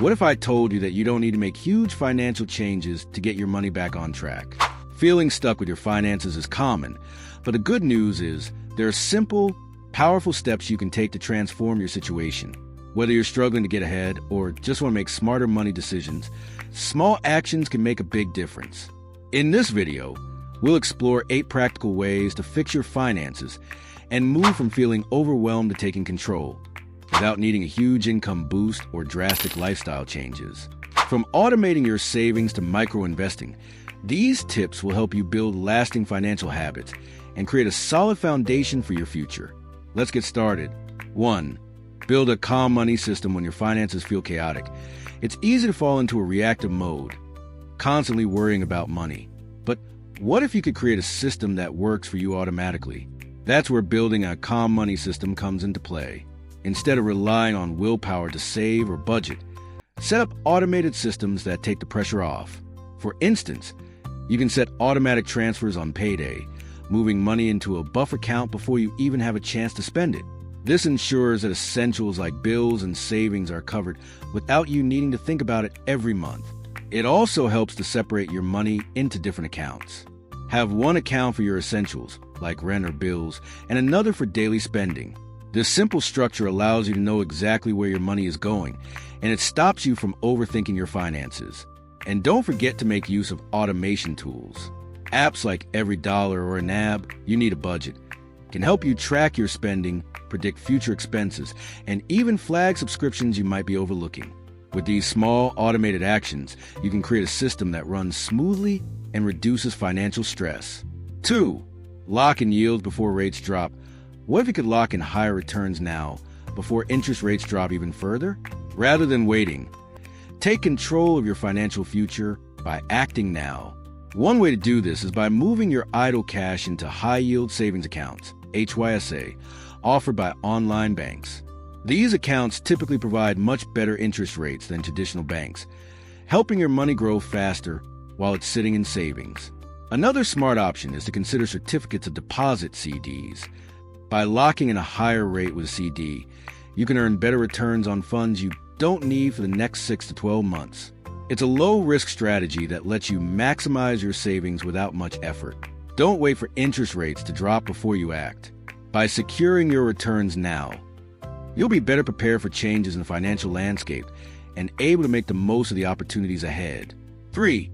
What if I told you that you don't need to make huge financial changes to get your money back on track? Feeling stuck with your finances is common, but the good news is there are simple, powerful steps you can take to transform your situation. Whether you're struggling to get ahead or just want to make smarter money decisions, small actions can make a big difference. In this video, we'll explore 8 practical ways to fix your finances and move from feeling overwhelmed to taking control, without needing a huge income boost or drastic lifestyle changes. From automating your savings to micro-investing, these tips will help you build lasting financial habits and create a solid foundation for your future. Let's get started. 1. Build a calm money system when your finances feel chaotic. It's easy to fall into a reactive mode, constantly worrying about money. But what if you could create a system that works for you automatically? That's where building a calm money system comes into play. Instead of relying on willpower to save or budget, set up automated systems that take the pressure off. For instance, you can set automatic transfers on payday, moving money into a buffer account before you even have a chance to spend it. This ensures that essentials like bills and savings are covered without you needing to think about it every month. It also helps to separate your money into different accounts. Have one account for your essentials, like rent or bills, and another for daily spending. This simple structure allows you to know exactly where your money is going, and it stops you from overthinking your finances. And don't forget to make use of automation tools. Apps like Every Dollar or NAB, You Need a Budget, can help you track your spending, predict future expenses, and even flag subscriptions you might be overlooking. With these small, automated actions, you can create a system that runs smoothly and reduces financial stress. 2. Lock in yields before rates drop. What if you could lock in higher returns now, before interest rates drop even further? Rather than waiting, take control of your financial future by acting now. One way to do this is by moving your idle cash into high-yield savings accounts, HYSA, offered by online banks. These accounts typically provide much better interest rates than traditional banks, helping your money grow faster while it's sitting in savings. Another smart option is to consider certificates of deposit CDs. By locking in a higher rate with a CD, you can earn better returns on funds you don't need for the next 6 to 12 months. It's a low-risk strategy that lets you maximize your savings without much effort. Don't wait for interest rates to drop before you act. By securing your returns now, you'll be better prepared for changes in the financial landscape and able to make the most of the opportunities ahead. 3.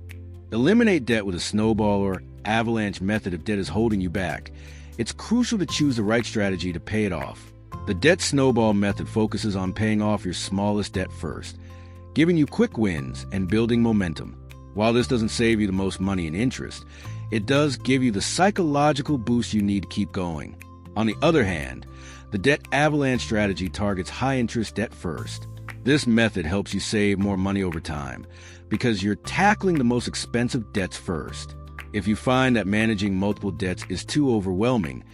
Eliminate debt with a snowball or avalanche method if debt is holding you back. It's crucial to choose the right strategy to pay it off. The debt snowball method focuses on paying off your smallest debt first, giving you quick wins and building momentum. While this doesn't save you the most money in interest, it does give you the psychological boost you need to keep going. On the other hand, the debt avalanche strategy targets high-interest debt first. This method helps you save more money over time because you're tackling the most expensive debts first. If you find that managing multiple debts is too overwhelming,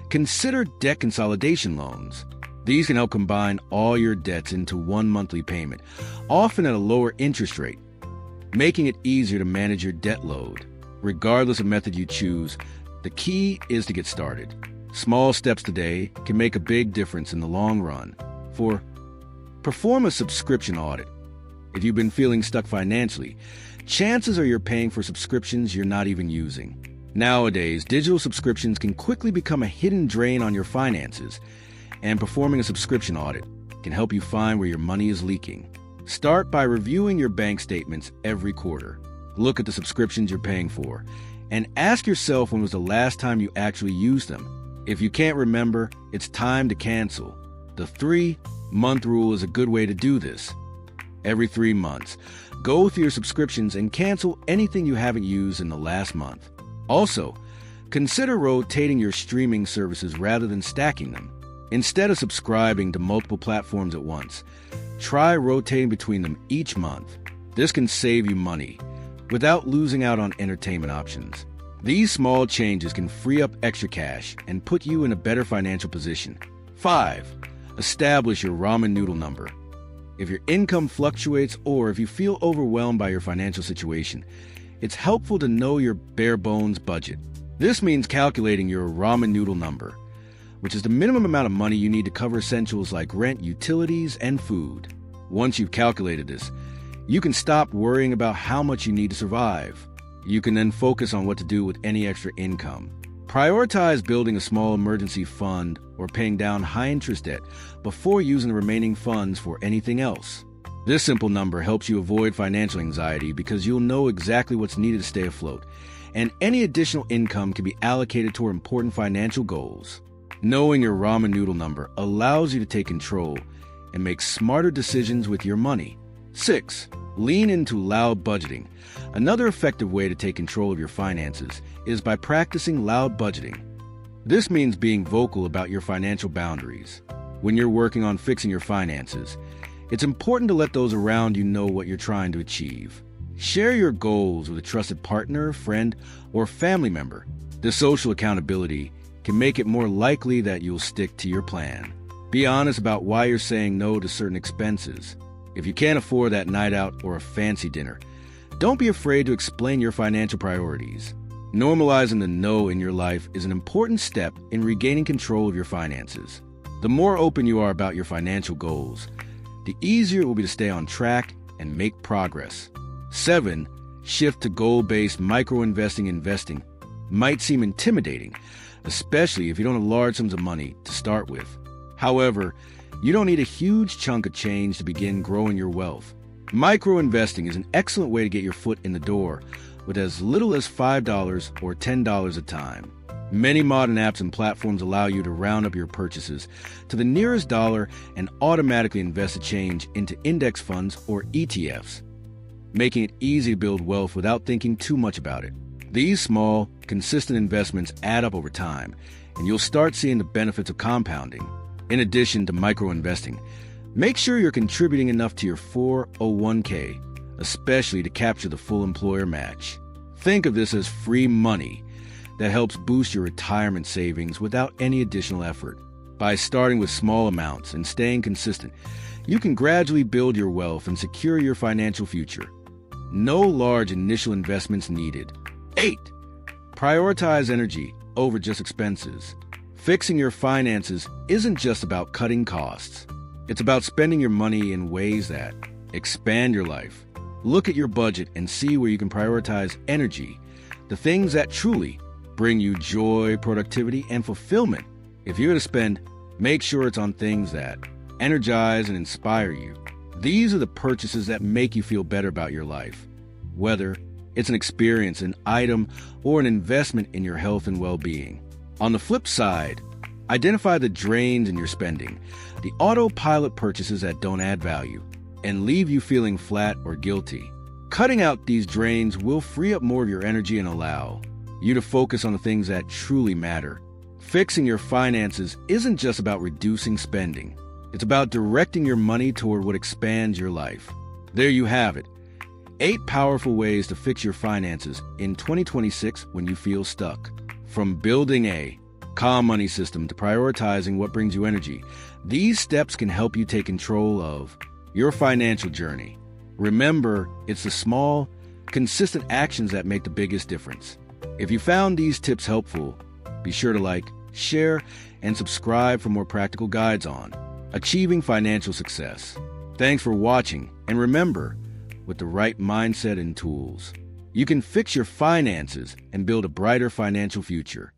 consider debt consolidation loans. These can help combine all your debts into one monthly payment, often at a lower interest rate, making it easier to manage your debt load. Regardless of method you choose, the key is to get started. Small steps today can make a big difference in the long run. 4. Perform a subscription audit. If you've been feeling stuck financially, chances are you're paying for subscriptions you're not even using. Nowadays, digital subscriptions can quickly become a hidden drain on your finances, and performing a subscription audit can help you find where your money is leaking. Start by reviewing your bank statements every quarter. Look at the subscriptions you're paying for, and ask yourself when was the last time you actually used them. If you can't remember, it's time to cancel. The 3-month rule is a good way to do this. Every 3 months, go through your subscriptions and cancel anything you haven't used in the last month. Also, consider rotating your streaming services rather than stacking them. Instead of subscribing to multiple platforms at once, try rotating between them each month. This can save you money without losing out on entertainment options. These small changes can free up extra cash and put you in a better financial position. 5. Establish your ramen noodle number. If your income fluctuates or if you feel overwhelmed by your financial situation, it's helpful to know your bare bones budget. This means calculating your ramen noodle number, which is the minimum amount of money you need to cover essentials like rent, utilities, and food. Once you've calculated this, You can stop worrying about how much you need to survive. You can then focus on what to do with any extra income. Prioritize building a small emergency fund or paying down high-interest debt before using the remaining funds for anything else. This simple number helps you avoid financial anxiety because you'll know exactly what's needed to stay afloat, and any additional income can be allocated toward important financial goals. Knowing your ramen noodle number allows you to take control and make smarter decisions with your money. 6. Lean into loud budgeting. Another effective way to take control of your finances is by practicing loud budgeting. This means being vocal about your financial boundaries. When you're working on fixing your finances, it's important to let those around you know what you're trying to achieve. Share your goals with a trusted partner, friend, or family member. This social accountability can make it more likely that you'll stick to your plan. Be honest about why you're saying no to certain expenses. If you can't afford that night out or a fancy dinner, don't be afraid to explain your financial priorities. Normalizing the no in your life is an important step in regaining control of your finances. The more open you are about your financial goals, the easier it will be to stay on track and make progress. 7. Shift to goal-based micro-investing. Investing might seem intimidating, especially if you don't have large sums of money to start with. However, you don't need a huge chunk of change to begin growing your wealth. Micro-investing is an excellent way to get your foot in the door with as little as $5 or $10 a time. Many modern apps and platforms allow you to round up your purchases to the nearest dollar and automatically invest the change into index funds or ETFs, making it easy to build wealth without thinking too much about it. These small, consistent investments add up over time, and you'll start seeing the benefits of compounding. In addition to micro-investing, make sure you're contributing enough to your 401k, especially to capture the full employer match. Think of this as free money that helps boost your retirement savings without any additional effort. By starting with small amounts and staying consistent, you can gradually build your wealth and secure your financial future. No large initial investments needed. 8. Prioritize energy over just expenses. Fixing your finances isn't just about cutting costs. It's about spending your money in ways that expand your life. Look at your budget and see where you can prioritize energy, the things that truly bring you joy, productivity, and fulfillment. If you're to spend, make sure it's on things that energize and inspire you. These are the purchases that make you feel better about your life, whether it's an experience, an item, or an investment in your health and well-being. On the flip side, identify the drains in your spending, the autopilot purchases that don't add value, and leave you feeling flat or guilty. Cutting out these drains will free up more of your energy and allow you to focus on the things that truly matter. Fixing your finances isn't just about reducing spending. It's about directing your money toward what expands your life. There you have it. 8 powerful ways to fix your finances in 2026 when you feel stuck. From building a calm money system to prioritizing what brings you energy, these steps can help you take control of your financial journey. Remember, it's the small, consistent actions that make the biggest difference. If you found these tips helpful, be sure to like, share, and subscribe for more practical guides on achieving financial success. Thanks for watching, and remember, with the right mindset and tools, you can fix your finances and build a brighter financial future.